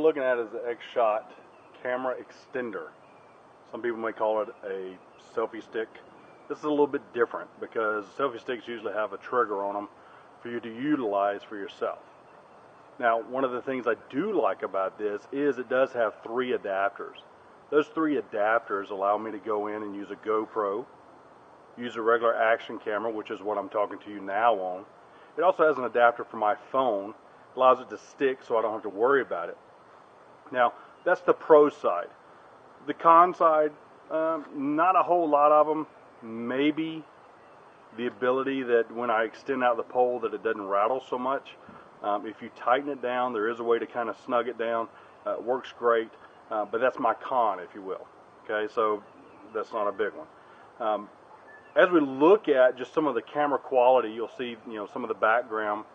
looking at is the X-Shot camera extender. Some people may call it a selfie stick. This is a little bit different because selfie sticks usually have a trigger on them for you to utilize for yourself. Now, one of the things I do like about this is it does have 3 adapters. Those 3 adapters allow me to go in and use a GoPro, use a regular action camera, which is what I'm talking to you now on. It also has an adapter for my phone, allows it to stick so I don't have to worry about it. Now, that's the pro side. The con side, not a whole lot of them. Maybe the ability that when I extend out the pole that it doesn't rattle so much. If you tighten it down, there is a way to kind of snug it down. It works great, but that's my con, if you will. Okay, so that's not a big one. As we look at just some of the camera quality, you'll see, some of the background,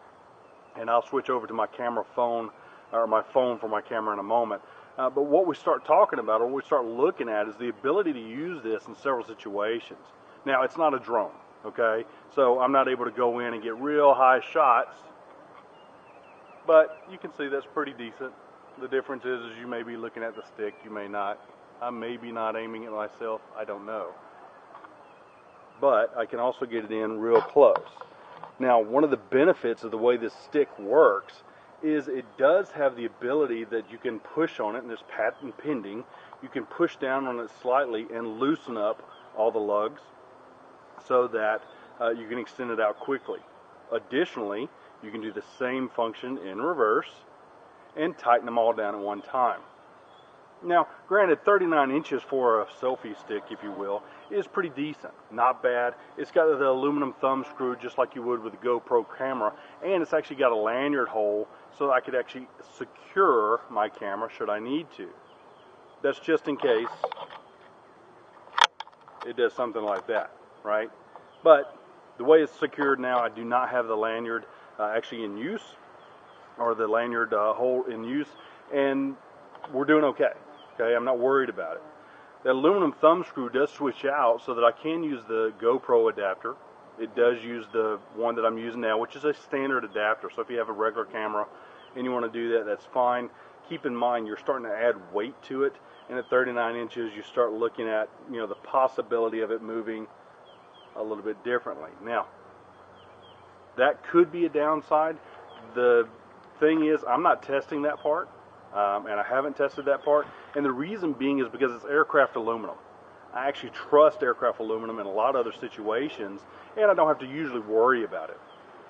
and I'll switch over to my camera phone, or my phone for my camera in a moment. But what we start talking about, or what we start looking at, is the ability to use this in several situations. Now, it's not a drone, okay? So I'm not able to go in and get real high shots, but you can see that's pretty decent. The difference is you may be looking at the stick, you may not. I may be not aiming it myself, I don't know. But I can also get it in real close. Now, one of the benefits of the way this stick works is it does have the ability that you can push on it, and there's patent pending. You can push down on it slightly and loosen up all the lugs so that you can extend it out quickly. Additionally, you can do the same function in reverse and tighten them all down at one time. Now, granted, 39 inches for a selfie stick, if you will, is pretty decent. Not bad. It's got the aluminum thumb screw just like you would with a GoPro camera, and it's actually got a lanyard hole so that I could actually secure my camera should I need to. That's just in case it does something like that, right? But the way it's secured now, I do not have the lanyard actually in use, or the lanyard hole in use, and we're doing okay. Okay, I'm not worried about it. The aluminum thumb screw does switch out so that I can use the GoPro adapter. It does use the one that I'm using now, which is a standard adapter. So if you have a regular camera and you want to do that, that's fine. Keep in mind, you're starting to add weight to it, and at 39 inches, you start looking at, the possibility of it moving a little bit differently. Now, that could be a downside. The thing is, I'm not testing that part. And I haven't tested that part, and the reason being is because it's aircraft aluminum. I actually trust aircraft aluminum in a lot of other situations, and I don't have to usually worry about it.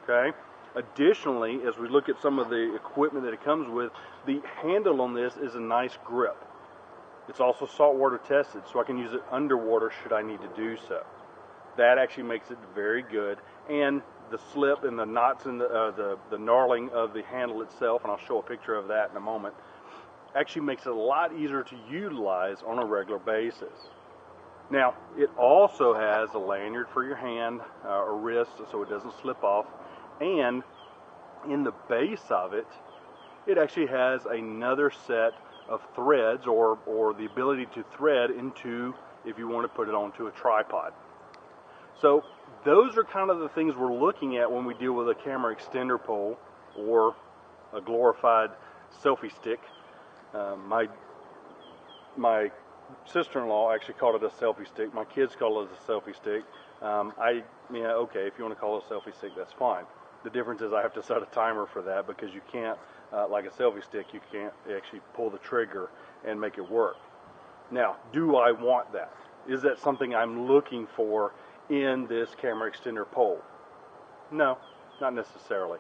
Okay. Additionally, as we look at some of the equipment that it comes with, the handle on this is a nice grip. It's also saltwater tested, so I can use it underwater should I need to do so. That actually makes it very good, and the slip and the knots in the knurling of the handle itself, and I'll show a picture of that in a moment, actually makes it a lot easier to utilize on a regular basis. Now, it also has a lanyard for your hand or wrist so it doesn't slip off, and in the base of it, it actually has another set of threads or the ability to thread into, if you want to put it onto a tripod. So those are kind of the things we're looking at when we deal with a camera extender pole or a glorified selfie stick. My sister-in-law actually called it a selfie stick. My kids call it a selfie stick. Okay, if you want to call it a selfie stick, that's fine. The difference is I have to set a timer for that because you can't, like a selfie stick, you can't actually pull the trigger and make it work. Now, do I want that? Is that something I'm looking for in this camera extender pole? No, not necessarily.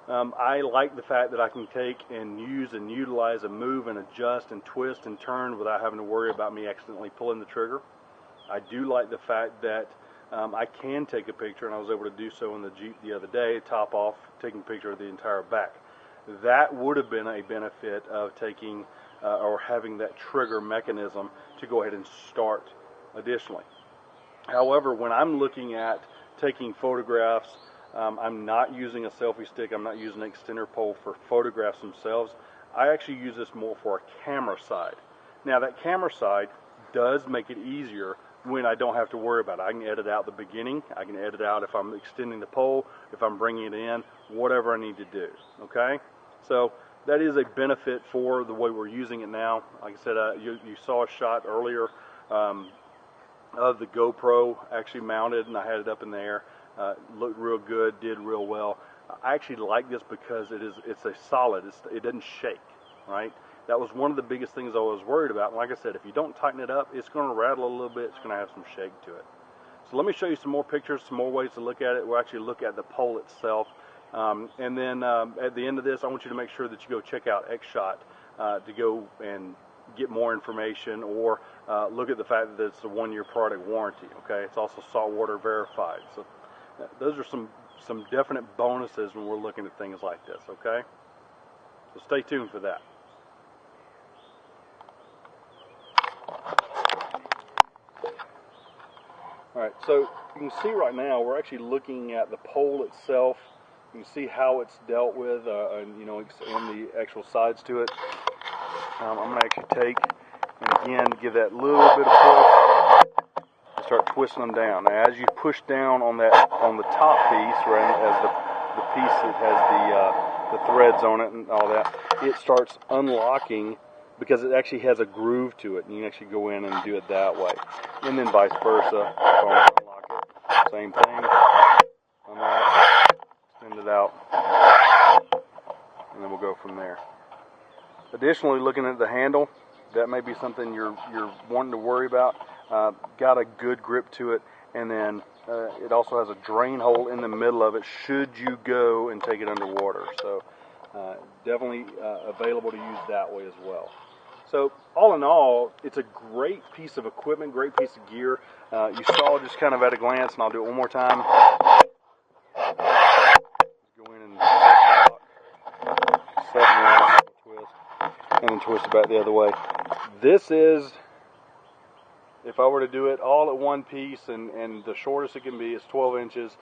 I like the fact that I can take and use and utilize and move and adjust and twist and turn without having to worry about me accidentally pulling the trigger. I do like the fact that I can take a picture, and I was able to do so in the Jeep the other day, top off, taking a picture of the entire back. That would have been a benefit of taking or having that trigger mechanism to go ahead and start additionally. However, when I'm looking at taking photographs, I'm not using a selfie stick, I'm not using an extender pole for photographs themselves. I actually use this more for a camera side. Now, that camera side does make it easier when I don't have to worry about it. I can edit out the beginning, I can edit out if I'm extending the pole, if I'm bringing it in, whatever I need to do, okay? So that is a benefit for the way we're using it now. Like I said, you saw a shot earlier of the GoPro actually mounted, and I had it up in the air. Looked real good, did real well. I actually like this because it's a solid. It doesn't shake, right? That was one of the biggest things I was worried about. And like I said, if you don't tighten it up, it's going to rattle a little bit. It's going to have some shake to it. So let me show you some more pictures, some more ways to look at it. We'll actually look at the pole itself. And then at the end of this, I want you to make sure that you go check out XShot to go and get more information, or look at the fact that it's a 1-year product warranty. Okay, it's also saltwater verified. So those are some definite bonuses when we're looking at things like this. Okay, so stay tuned for that. All right, so you can see right now we're actually looking at the pole itself. You can see how it's dealt with, and you know, and the actual sides to it. I'm going to actually take and again give that little bit of push and start twisting them down. Now, as you push down on the top piece, right, as the piece that has the threads on it and all that, it starts unlocking because it actually has a groove to it, and you can actually go in and do it that way. And then vice versa. Unlock it, same thing. Unlock, extend it out, and then we'll go from there. Additionally, looking at the handle, that may be something you're wanting to worry about. Got a good grip to it, and then it also has a drain hole in the middle of it should you go and take it underwater. So definitely available to use that way as well. So all in all, it's a great piece of equipment, great piece of gear. You saw just kind of at a glance, and I'll do it one more time. Go in and set out, twist, and then twist it back the other way. This is, if I were to do it all at one piece, and the shortest it can be is 12 inches,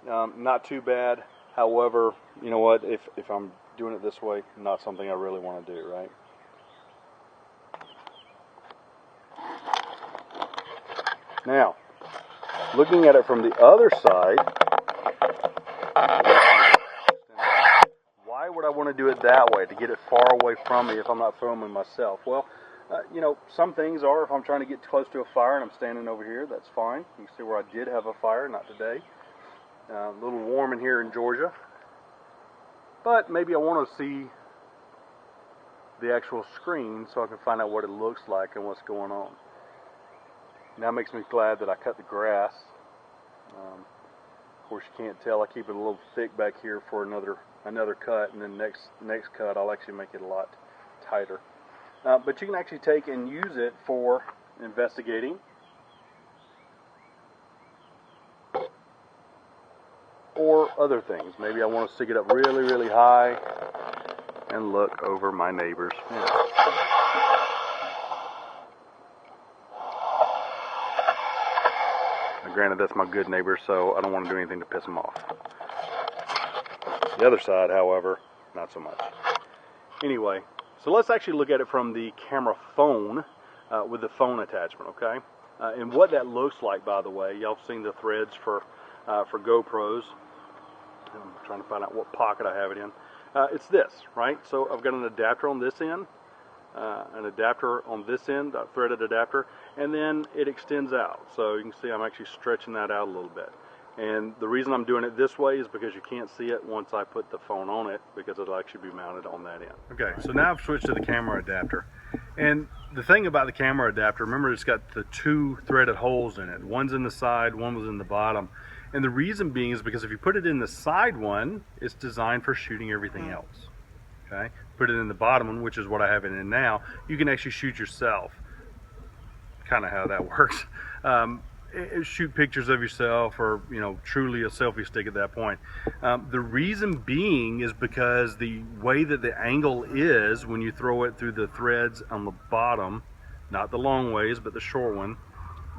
not too bad. However, you know what, if I'm doing it this way, not something I really want to do, right? Now, looking at it from the other side, why would I want to do it that way, to get it far away from me if I'm not filming myself? Well, you know, some things are, if I'm trying to get close to a fire and I'm standing over here, that's fine. You can see where I did have a fire, not today. A little warm in here in Georgia. But maybe I want to see the actual screen so I can find out what it looks like and what's going on. Now it makes me glad that I cut the grass. Of course, you can't tell. I keep it a little thick back here for another cut, and then next cut I'll actually make it a lot tighter. But you can actually take and use it for investigating, or other things. Maybe I want to stick it up really, really high and look over my neighbors. Yeah. Granted, that's my good neighbor, so I don't want to do anything to piss them off. The other side, however, not so much. Anyway, so let's actually look at it from the camera phone with the phone attachment, okay? And what that looks like, by the way, y'all have seen the threads for GoPros. I'm trying to find out what pocket I have it in. It's this, right? So I've got an adapter on this end, an adapter on this end, a threaded adapter, and then it extends out. So you can see I'm actually stretching that out a little bit. And the reason I'm doing it this way is because you can't see it once I put the phone on it, because it'll actually be mounted on that end. Okay, so now I've switched to the camera adapter. And the thing about the camera adapter, remember it's got the 2 threaded holes in it. One's in the side, one was in the bottom. And the reason being is because if you put it in the side one, it's designed for shooting everything else. Okay? Put it in the bottom one, which is what I have it in now, you can actually shoot yourself. Kind of how that works. Shoot pictures of yourself, or you know, truly a selfie stick at that point. The reason being is because the way that the angle is when you throw it through the threads on the bottom, not the long ways but the short one,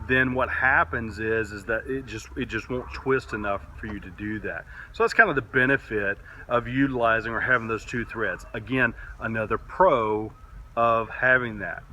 then what happens is that it just won't twist enough for you to do that. So that's kind of the benefit of utilizing or having those 2 threads. Again, another pro of having that.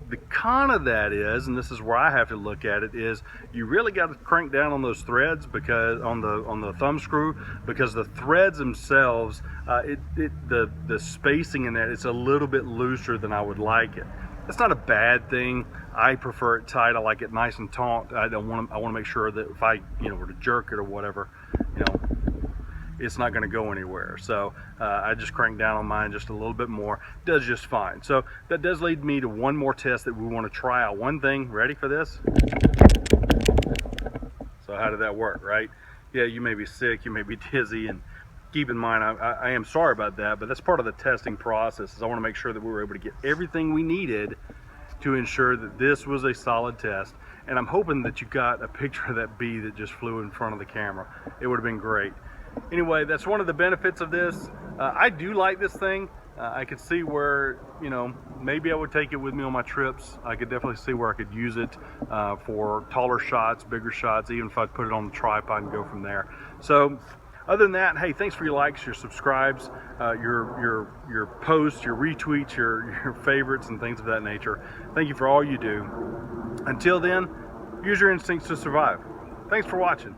The con of that is, and this is where I have to look at it, is you really got to crank down on those threads, because on the thumb screw, because the threads themselves, the spacing in that, it's a little bit looser than I would like it. That's not a bad thing. I prefer it tight. I like it nice and taut. I want to make sure that if I were to jerk it or whatever, it's not going to go anywhere. So I just crank down on mine just a little bit more. It does just fine. So that does lead me to one more test that we want to try out. One thing, ready for this? So how did that work, right? Yeah, you may be sick, you may be dizzy, and keep in mind, I am sorry about that, but that's part of the testing process. Is I want to make sure that we were able to get everything we needed to ensure that this was a solid test. And I'm hoping that you got a picture of that bee that just flew in front of the camera. It would have been great. Anyway, that's one of the benefits of this. I do like this thing. I could see where, maybe I would take it with me on my trips. I could definitely see where I could use it for taller shots, bigger shots, even if I put it on the tripod and go from there. So other than that, hey, thanks for your likes, your subscribes, your posts, your retweets, your favorites, and things of that nature. Thank you for all you do. Until then, use your instincts to survive. Thanks for watching.